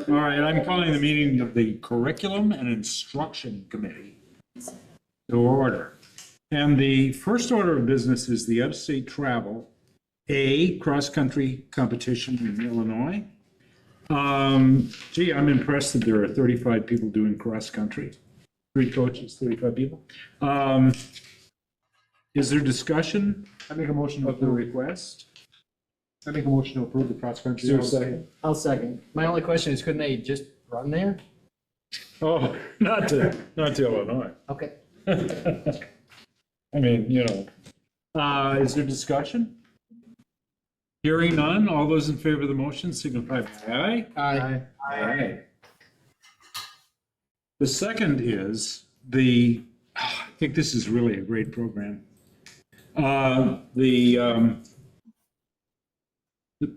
All right, I'm calling the meeting of the Curriculum and Instruction Committee to order. And the first order of business is the out-of-state travel, cross-country competition in Illinois. Gee, I'm impressed that there are 35 people doing cross-country. 3 coaches, 35 people. Is there discussion I make a motion to of the approve. request? I make a motion to approve the cross-country. Is there a second? I'll second. My only question is, couldn't they just run there? Oh, not to Illinois. Okay. I mean, you know. Is there discussion? Hearing none, all those in favor of the motion signify by aye. Aye. Aye. The second is I think this is really a great program.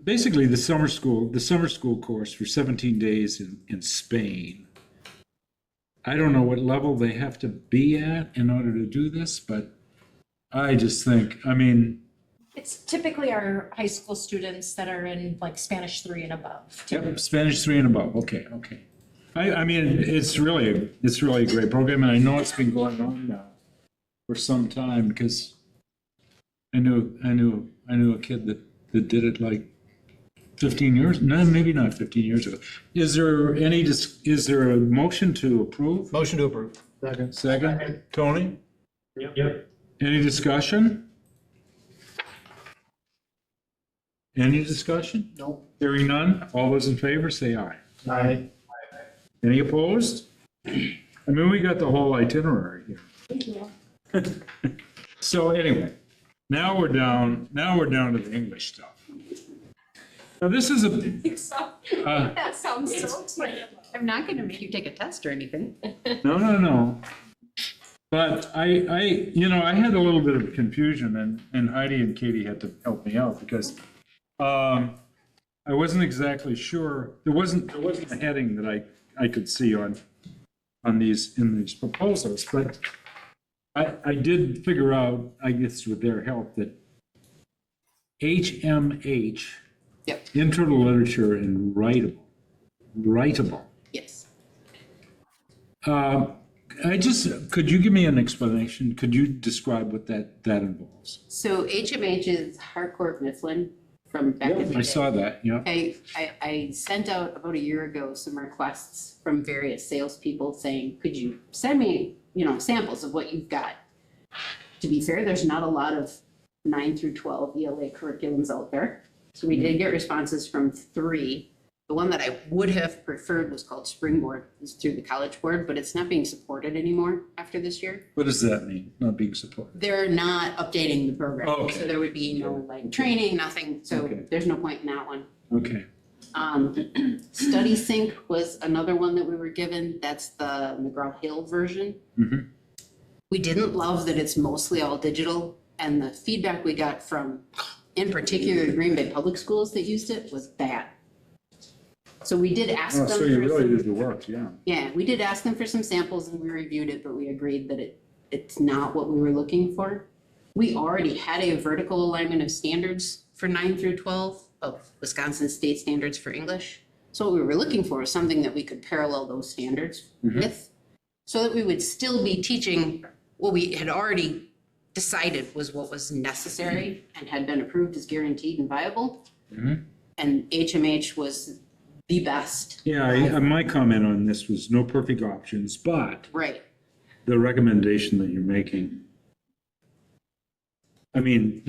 Basically the summer school course for 17 days in Spain. I don't know what level they have to be at in order to do this, but I just think, I mean, It's typically our high school students that are in like Spanish 3 and above. yep, Spanish 3 and above. Okay. I mean, it's really a great program, and I know it's been going on now for some time because I knew a kid that did it like 15 years, no, maybe not 15 years ago. Is there a motion to approve? Motion to approve. Second, Tony? Yep. Any discussion? Any discussion? No. Hearing none, all those in favor say aye. Aye. Any opposed? I mean, we got the whole itinerary here. So anyway, now we're down to the English stuff. Now this is That sounds so exciting. I'm not going to make you take a test or anything. no. But I had a little bit of confusion and Heidi and Katie had to help me out because I wasn't exactly sure. There wasn't a heading that I could see in these proposals, but I did figure out, I guess with their help, that HMH, Yep. Intro to Literature and Writable. Yes. Could you give me an explanation? Could you describe what that involves? So HMH is Harcourt Mifflin from back in the day. I saw that, yeah. I sent out about a year ago some requests from various salespeople saying, could you send me, samples of what you've got? To be fair, there's not a lot of 9 through 12 ELA curriculums out there. So we did get responses from 3. The one that I would have preferred was called Springboard. It's through the College Board, but it's not being supported anymore after this year. What does that mean, not being supported? They're not updating the program. Okay. So there would be no training, nothing. So Okay. there's no point in that one. Okay, Study Sync was another one that we were given. That's the McGraw-Hill version. Mhm. We didn't love that it's mostly all digital, and the feedback we got from, in particular, the Green Bay Public Schools that used it was bad. So we did ask them. so you for really some- did the work, yeah. Yeah, we did ask them for some samples and we reviewed it, but we agreed that it's not what we were looking for. We already had a vertical alignment of standards for 9 through 12 of Wisconsin state standards for English. So what we were looking for is something that we could parallel those standards with, so that we would still be teaching what we had already decided was what was necessary and had been approved as guaranteed and viable. Mhm. And HMH was the best. Yeah, my comment on this was no perfect options, but Right. the recommendation that you're making, I mean,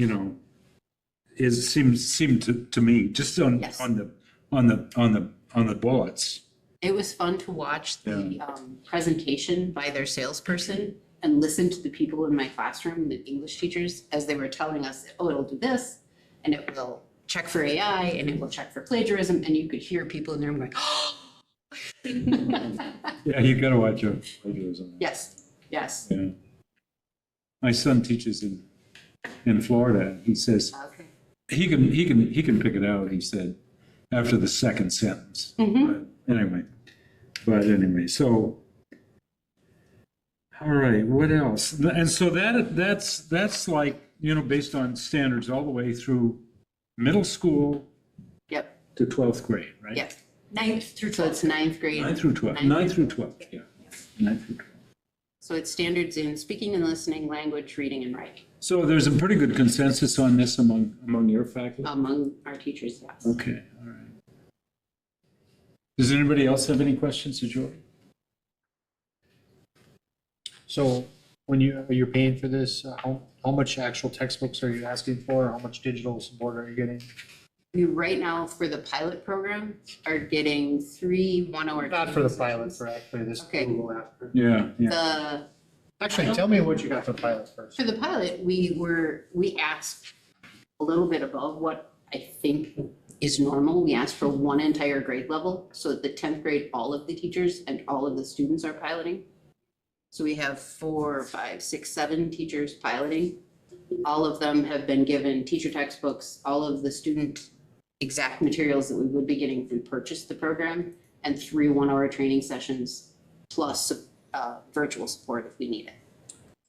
seemed to me, just on Yes. the bullets. It was fun to watch the presentation by their salesperson and listen to the people in my classroom, the English teachers, as they were telling us, oh, it'll do this, and it will check for AI, and it will check for plagiarism, and you could hear people in the room going, oh. Yeah, you gotta watch out for plagiarism. Yes, yes. Yeah. My son teaches in Florida. He says Okay. he can pick it out. He said after the second sentence. Mhm. But anyway, so all right. What else? And so that's like based on standards all the way through middle school Yep, to 12th grade, right? yes. 9th through So 12th. it's ninth grade. 9 through 12, Ninth 9 through 12, yeah. 9 through 12. So it's standards in speaking and listening, language, reading and writing So there's a pretty good consensus on this among your faculty? among our teachers, yes. Okay, all right. Does anybody else have any questions to Joey? So when you're paying for this, how much actual textbooks are you asking for? How much digital support are you getting? We right now for the pilot program are getting 3 1-hour. Not for the training pilot, sessions. for actually this Okay. Google after. Yeah, yeah. The, Actually, tell me what you got for pilot first. for the pilot, we asked a little bit above what I think is normal. We asked for 1 entire grade level, so at the 10th grade, all of the teachers and all of the students are piloting. So we have 4, 5, 6, 7 teachers piloting. All of them have been given teacher textbooks, all of the student exact materials that we would be getting if we purchased the program, and 3 1-hour training sessions plus virtual support if we need it.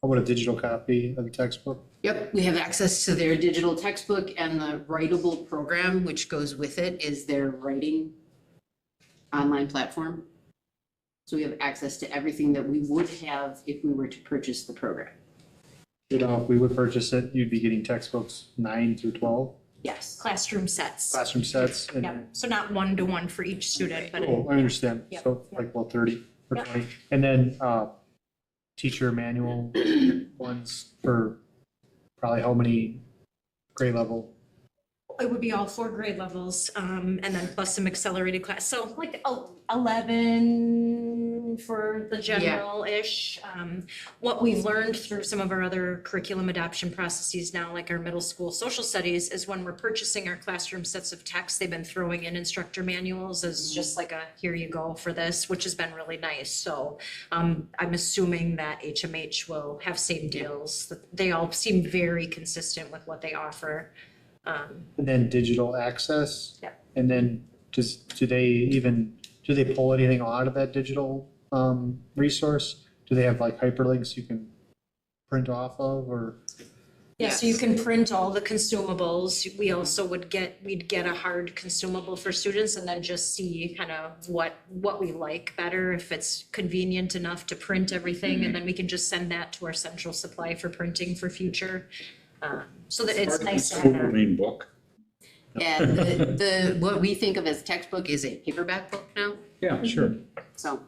How about a digital copy of the textbook? Yep, we have access to their digital textbook, and the writable program, which goes with it, is their writing online platform. So we have access to everything that we would have if we were to purchase the program. If we would purchase it, you'd be getting textbooks 9 through 12, Yes. Classroom sets. classroom sets. And Yeah, so not 1-to-1 for each student, but Oh, I understand. Yep, So yep. like, well, 30 or Yep. 20. And then teacher manual ones for probably how many grade level? it would be all 4 grade levels, and then plus some accelerated class. So like 11 for the general-ish. What we've learned through some of our other curriculum adoption processes now, like our middle school social studies, is when we're purchasing our classroom sets of text, they've been throwing in instructor manuals as just like a, here you go for this, which has been really nice. So I'm assuming that HMH will have same deals. They all seem very consistent with what they offer. And then digital access? Yeah. And then do they pull anything out of that digital resource? Do they have like hyperlinks you can print off of or? Yeah, so you can print all the consumables. We also we'd get a hard consumable for students and then just see kind of what we like better, if it's convenient enough to print everything, and then we can just send that to our central supply for printing for future. So that it's nice to have that. Main book. And the what we think of as textbook is a paperback book now, Yeah, sure, so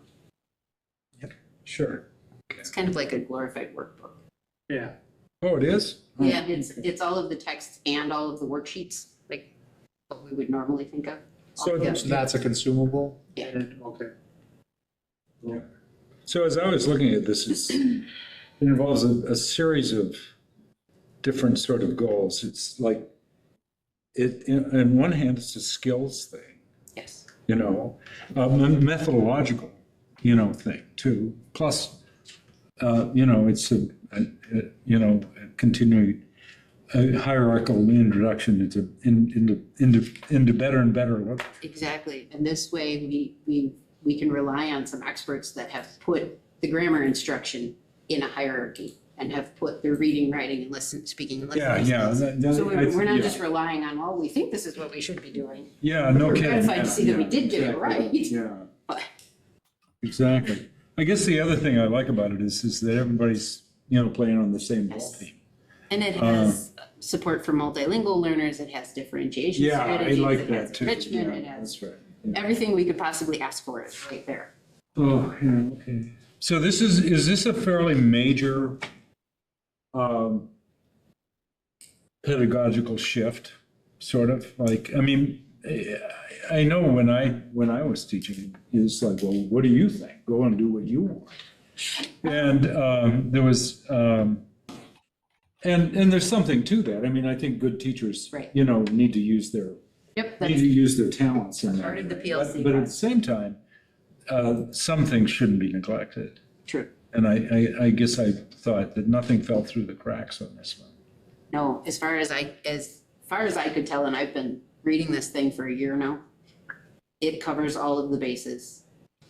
sure. it's kind of like a glorified workbook. Yeah. Oh, it is? Yeah, it's all of the text and all of the worksheets, like what we would normally think of. So Yeah. So that's a consumable? Yeah. Okay. So as I was looking at this, it involves a series of different sort of goals. It's like, on one hand, it's a skills thing, Yes. a methodological, thing too. Plus, it's a continuing hierarchical introduction into better and better look. Exactly, and this way we can rely on some experts that have put the grammar instruction in a hierarchy and have put their reading, writing, and speaking and listening. So we're not just relying on, well, we think this is what we should be doing. Yeah, no We're kidding. gratified to see that we did get it Exactly. right. Yeah. But- Exactly. I guess the other thing I like about it is that everybody's, playing on the same ball Yes. team. And it has support for multilingual learners, it has differentiation Yeah, I strategies, like it that has too. enrichment, Yeah, it has that's right. Yeah. everything we could possibly ask for is right there. Oh, yeah, okay. So is this a fairly major pedagogical shift, sort of? Like, I know when I was teaching, it's like, well, what do you think? Go and do what you want. And there was, and there's something to that. I think good teachers, Right. need to use their Yep, need that's to use their talents in that. part of the way. PLC But at the process. same time, some things shouldn't be neglected. true. And I guess I thought that nothing fell through the cracks on this one. No, as far as I could tell, and I've been reading this thing for a year now, it covers all of the bases.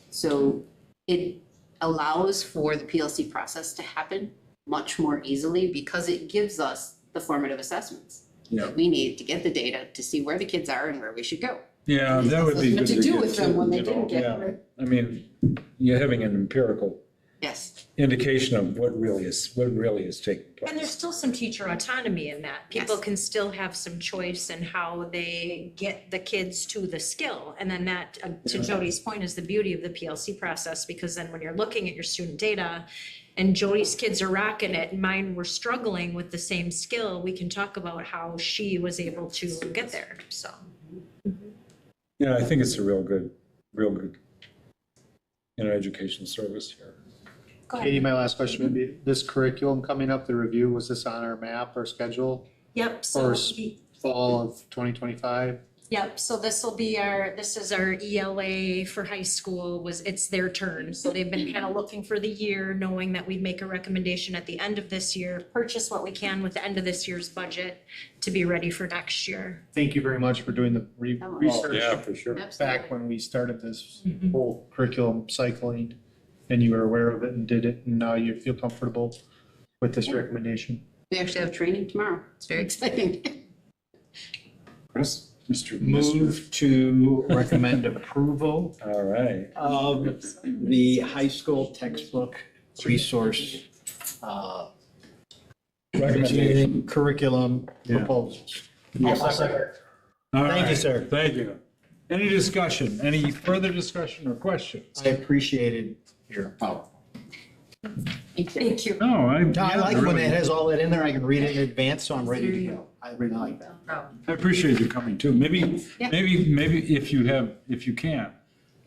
So it allows for the PLC process to happen much more easily because it gives us the formative assessments Yeah. that we need to get the data to see where the kids are and where we should go. Yeah, that would be good. What to do get with them when they you know, didn't get yeah. rid. I mean, you're having an empirical Yes, indication of what really is taking place. And there's still some teacher autonomy in that. People Yes. can still have some choice in how they get the kids to the skill. And then that, to Jody's point, is the beauty of the PLC process, because then when you're looking at your student data and Jody's kids are rocking it and mine were struggling with the same skill, we can talk about how she was able to get there, so. Yeah, I think it's a real good, education service here. Go Katie, ahead. my last question would be, this curriculum coming up, the review, was this on our map or schedule? Yep, so. Or fall of 2025? Yep, so this is our ELA for high school, it's their turn. So they've been kind of looking for the year, knowing that we'd make a recommendation at the end of this year, purchase what we can with the end of this year's budget to be ready for next year. Thank you very much for doing the Oh, research for sure. back absolutely. when we started this whole curriculum cycling, and you were aware of it and did it, and now you feel comfortable with this recommendation. We actually have training tomorrow. It's very exciting. Chris, Mr. Move to recommend approval All right. of the high school textbook resource, Recommendation. curriculum Yeah. proposals. All Thank you, right. sir. Thank you. Any discussion, any further discussion or questions? I appreciated your help. Thank you. No, I. No, I yeah, like when really- it has all that in there. I can read it in advance, so I'm ready to go. I really like that. I appreciate you coming too. Maybe if you can,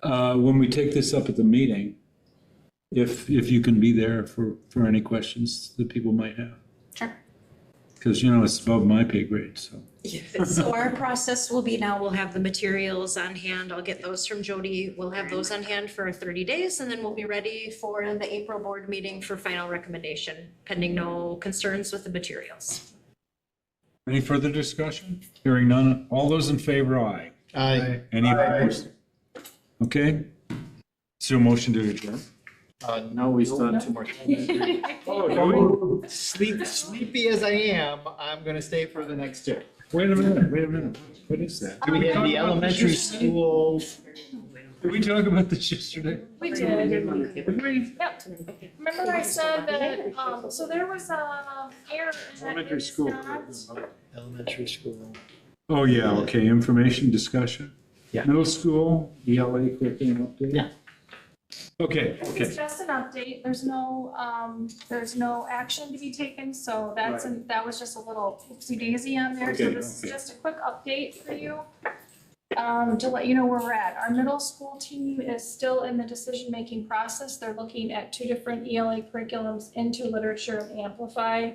when we take this up at the meeting, if you can be there for any questions that people might have. Sure. Because, it's above my pay grade, so. So our process will be now, we'll have the materials on hand. I'll get those from Jody. We'll have those on hand for 30 days and then we'll be ready for the April board meeting for final recommendation, pending no concerns with the materials. Any further discussion? Hearing none. All those in favor, aye. Any opposed? Okay. So motion to adjourn. No, we still have 2 more. Oh, Sleepy as I am, I'm gonna stay for the next 2. wait a minute. What is that? We had the elementary school. Did we talk about this yesterday? We did. Did we? Yep. Remember I said that, so there was a error in that Elementary it is school. not. Elementary school. Oh, yeah, okay, information discussion? Yeah. Middle school, ELA curriculum update? Yeah. Okay, It's okay. just an update. There's no action to be taken, so that was just a little oopsie daisy on there. So Okay, this is okay. just a quick update for you. To let you know where we're at. Our middle school team is still in the decision-making process. They're looking at 2 different ELA curriculums, Into Literature and Amplify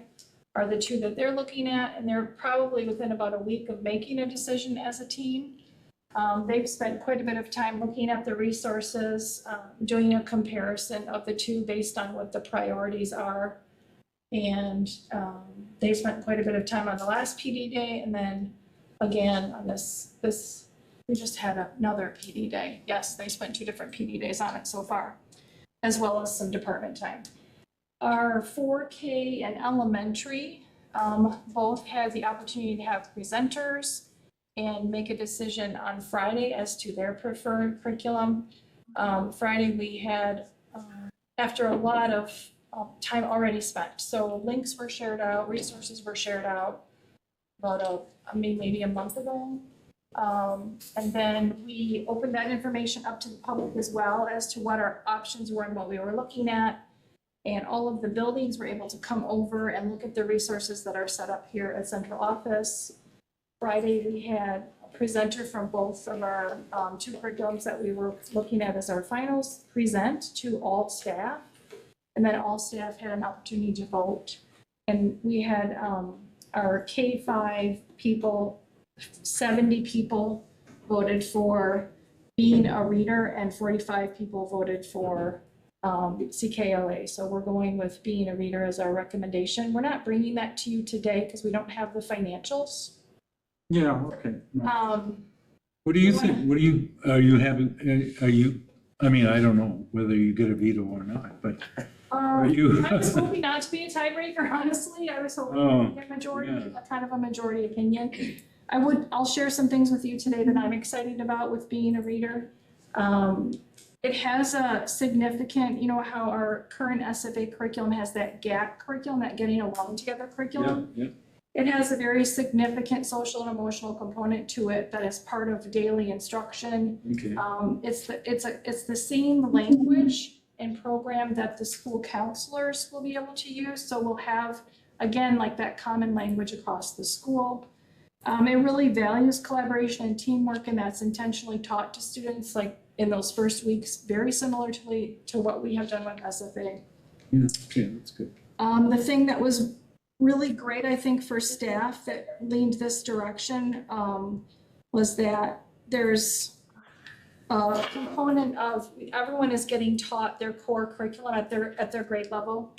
are the 2 that they're looking at, and they're probably within about a week of making a decision as a team. They've spent quite a bit of time looking at the resources, doing a comparison of the 2 based on what the priorities are. And they spent quite a bit of time on the last PD day, and then again on this we just had another PD day. Yes, they spent 2 different PD days on it so far, as well as some department time. Our 4K and elementary both had the opportunity to have presenters and make a decision on Friday as to their preferred curriculum. Friday we had, after a lot of time already spent, so links were shared out, resources were shared out about maybe a month ago. And then we opened that information up to the public as well as to what our options were and what we were looking at. And all of the buildings were able to come over and look at the resources that are set up here at central office. Friday, we had a presenter from both of our 2 curriculums that we were looking at as our finals present to all staff. And then all staff had an opportunity to vote. And we had our K-5 people, 70 people voted for being a reader and 45 people voted for CKLA. So we're going with being a reader as our recommendation. We're not bringing that to you today because we don't have the financials. Yeah, okay. Um, What do you think? Are you, I mean, I don't know whether you get a veto or not, but are you? I was hoping not to be a tiebreaker, honestly. I was hoping Oh, to be a majority, yeah. a kind of a majority opinion. I'll share some things with you today that I'm excited about with being a reader. It has a significant, you know how our current SFA curriculum has that GAC curriculum, that getting along together curriculum? Yeah. It has a very significant social and emotional component to it that is part of daily instruction. Okay. It's the same language and program that the school counselors will be able to use. So we'll have, again, like that common language across the school. It really values collaboration and teamwork, and that's intentionally taught to students like in those first weeks, very similarly to what we have done with SFA. Yeah, okay, that's good. The thing that was really great, I think, for staff that leaned this direction, was that there's a component of, everyone is getting taught their core curriculum at their grade level.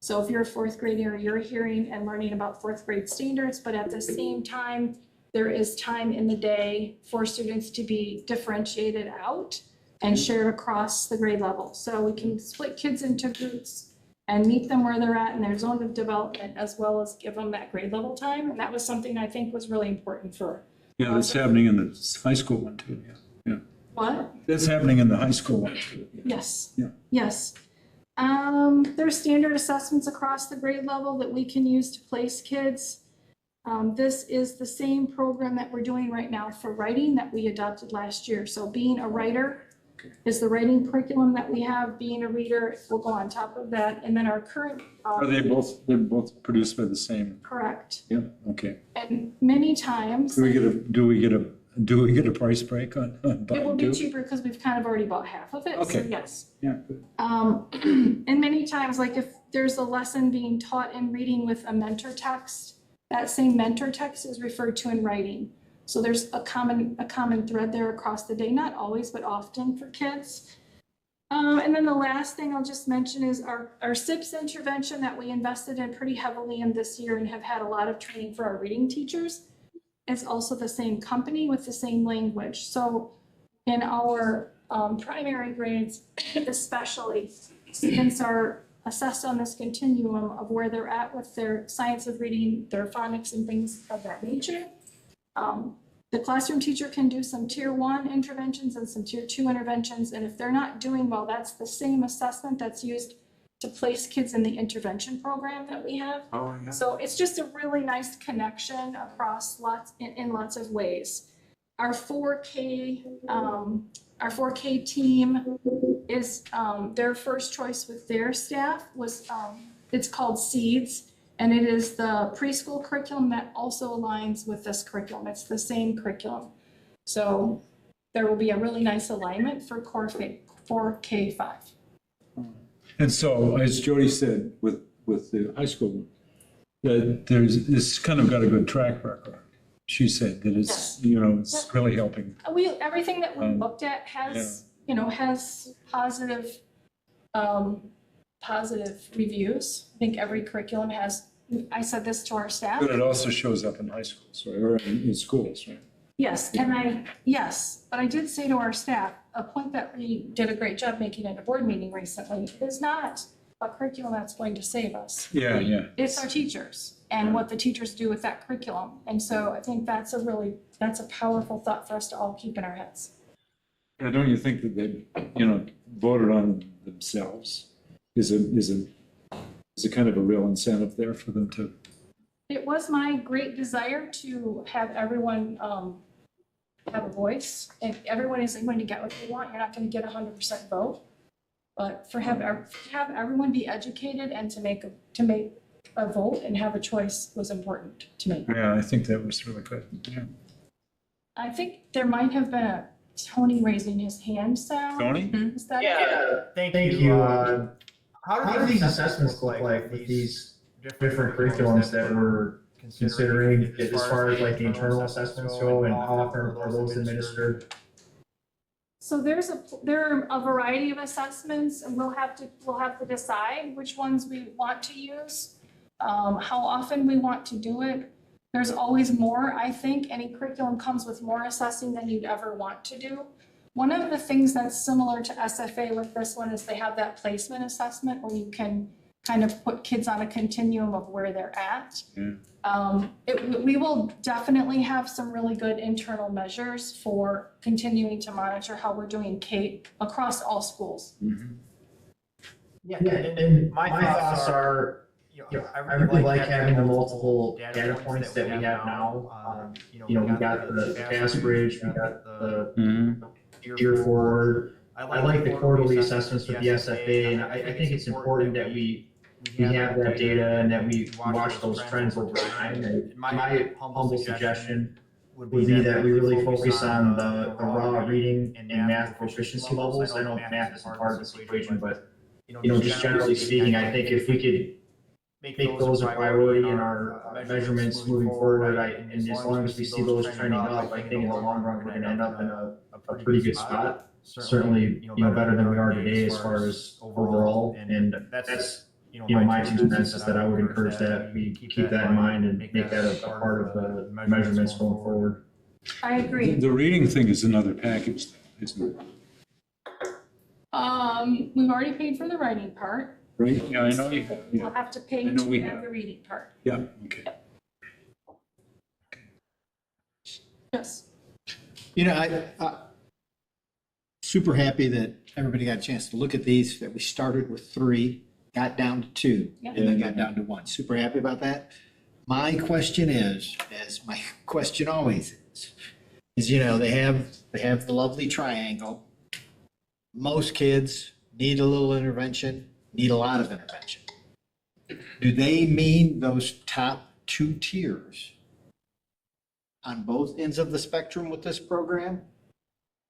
So if you're a fourth grader, you're hearing and learning about fourth grade standards, but at the same time, there is time in the day for students to be differentiated out and shared across the grade level. So we can split kids into groups and meet them where they're at in their zone of development, as well as give them that grade level time. And that was something I think was really important for. Yeah, that's happening in the high school one too, yeah. What? That's happening in the high school one too. Yes. Yeah. Yes. There's standard assessments across the grade level that we can use to place kids. This is the same program that we're doing right now for writing that we adopted last year. So being a writer is the writing curriculum that we have. Being a reader will go on top of that. And then our current. Are they're both produced by the same? Correct. Yeah, okay. And many times. Do we get a price break on It will button be two? cheaper because we've kind of already bought half of it, so Okay. yes. Yeah, good. And many times, like if there's a lesson being taught in reading with a mentor text, that same mentor text is referred to in writing. So there's a common thread there across the day, not always, but often for kids. And then the last thing I'll just mention is our SIPS intervention that we invested in pretty heavily in this year and have had a lot of training for our reading teachers. It's also the same company with the same language. So in our primary grades, especially, students are assessed on this continuum of where they're at with their science of reading, their phonics and things of that nature. The classroom teacher can do some tier 1 interventions and some tier 2 interventions. And if they're not doing well, that's the same assessment that's used to place kids in the intervention program that we have. Oh, yeah. So it's just a really nice connection across in lots of ways. Our 4K team is, their first choice with their staff was, it's called SEEDS, and it is the preschool curriculum that also aligns with this curriculum. It's the same curriculum. So there will be a really nice alignment for for K-5. And so, as Jody said, with the high school, that this kind of got a good track record. She said that it's, it's really helping. Everything that we looked at has, has positive, positive reviews. I think every curriculum has, I said this to our staff. But it also shows up in high schools, right, or in schools, right? Yes, but I did say to our staff, a point that we did a great job making at a board meeting recently is not a curriculum that's going to save us. Yeah. It's our teachers and what the teachers do with that curriculum. And so I think that's a powerful thought for us to all keep in our heads. Yeah, don't you think that they, voted on themselves is a kind of a real incentive there for them to? It was my great desire to have everyone have a voice, and everyone isn't going to get what they want. You're not going to get 100% vote, but have everyone be educated and to make a vote and have a choice was important to me. Yeah, I think that was really good. Yeah. I think there might have been a Tony raising his hand sound. Tony? Is that? Thank Thank you. How do these assessments look like with these different curriculums that we're considering as far as like the internal assessments go, and how often are those administered? So there are a variety of assessments, and we'll have to decide which ones we want to use, how often we want to do it. There's always more. I think any curriculum comes with more assessing than you'd ever want to do. One of the things that's similar to SFA with this one is they have that placement assessment where you can kind of put kids on a continuum of where they're at. Yeah. We will definitely have some really good internal measures for continuing to monitor how we're doing K across all schools. Yeah, and my thoughts are, I really like having the multiple data points that we have now. We got the Cass Bridge, we got the Tier Forward. I like the quarterly assessments with the SFA, and I think it's important that we have that data and that we watch those trends over time. And my humble suggestion would be that we really focus on the raw reading and math proficiency levels. I know math isn't part of this equation, but just generally speaking, I think if we could make those a priority in our measurements moving forward, and as long as we see those trending up, I think in the long run, we're gonna end up in a pretty good spot. Certainly, better than we are today as far as overall, and that's, my 2 cents is that I would encourage that we keep that in mind and make that a part of the measurements going forward. I agree. The reading thing is another package, isn't it? We've already paid for the writing part. Right, yeah, I know you have, We'll yeah, have to pay I know we to have have. the reading part. yeah, okay. Yes. I super happy that everybody got a chance to look at these, that we started with 3, got down to 2, Yeah. and then got down to 1. Super happy about that. My question is, as my question always is, they have the lovely triangle. Most kids need a little intervention, need a lot of intervention. Do they mean those top 2 tiers on both ends of the spectrum with this program?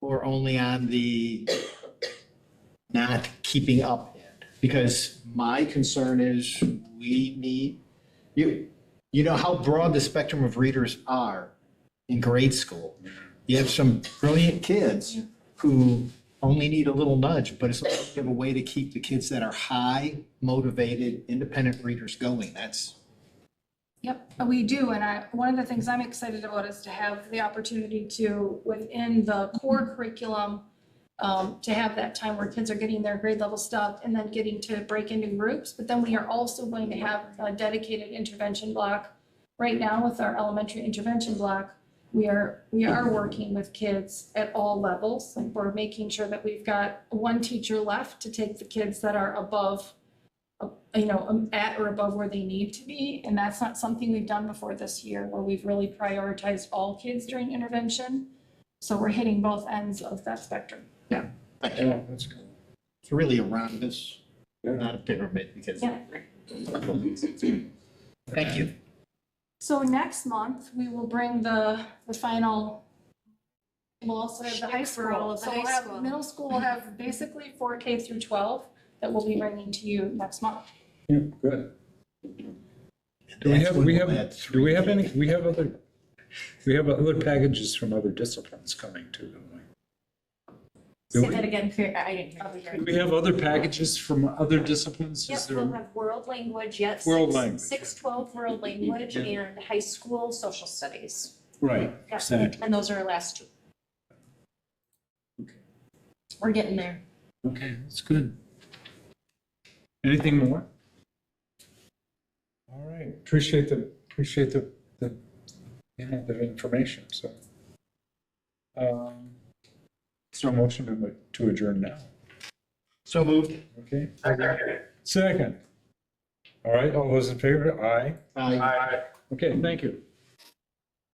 Or only on the not keeping up end? Because my concern is we need, you know how broad the spectrum of readers are in grade school. You have some brilliant kids who only need a little nudge, but it's like you have a way to keep the kids that are high, motivated, independent readers going. Yep, we do, and one of the things I'm excited about is to have the opportunity to, within the core curriculum, to have that time where kids are getting their grade level stuff and then getting to break into groups. But then we are also going to have a dedicated intervention block. Right now with our elementary intervention block, we are working with kids at all levels. Like we're making sure that we've got 1 teacher left to take the kids that are above, at or above where they need to be. And that's not something we've done before this year, where we've really prioritized all kids during intervention. So we're hitting both ends of that spectrum. That's good. It's really a rhombus, not a pyramid, because. Yeah. Thank you. So next month, we will bring the final, we'll also have the high For all school. of the So we'll high have, school. middle school will have basically 4K through 12 that we'll be bringing to you next month. Yeah, good. Do we have other packages from other disciplines coming too, don't we? Say that again, I didn't hear. Do we have other packages from other disciplines? Yep, Is there? we'll have world language, yes. World language. 612 world language and high school social studies. Right, Yeah. exactly. And those are our last 2. We're getting there. Okay, that's good. Anything more? All right, appreciate the the information, so. Is there a motion to adjourn now? So moved. Okay. Second. All right, all those in favor? Aye. Aye. Okay, thank you.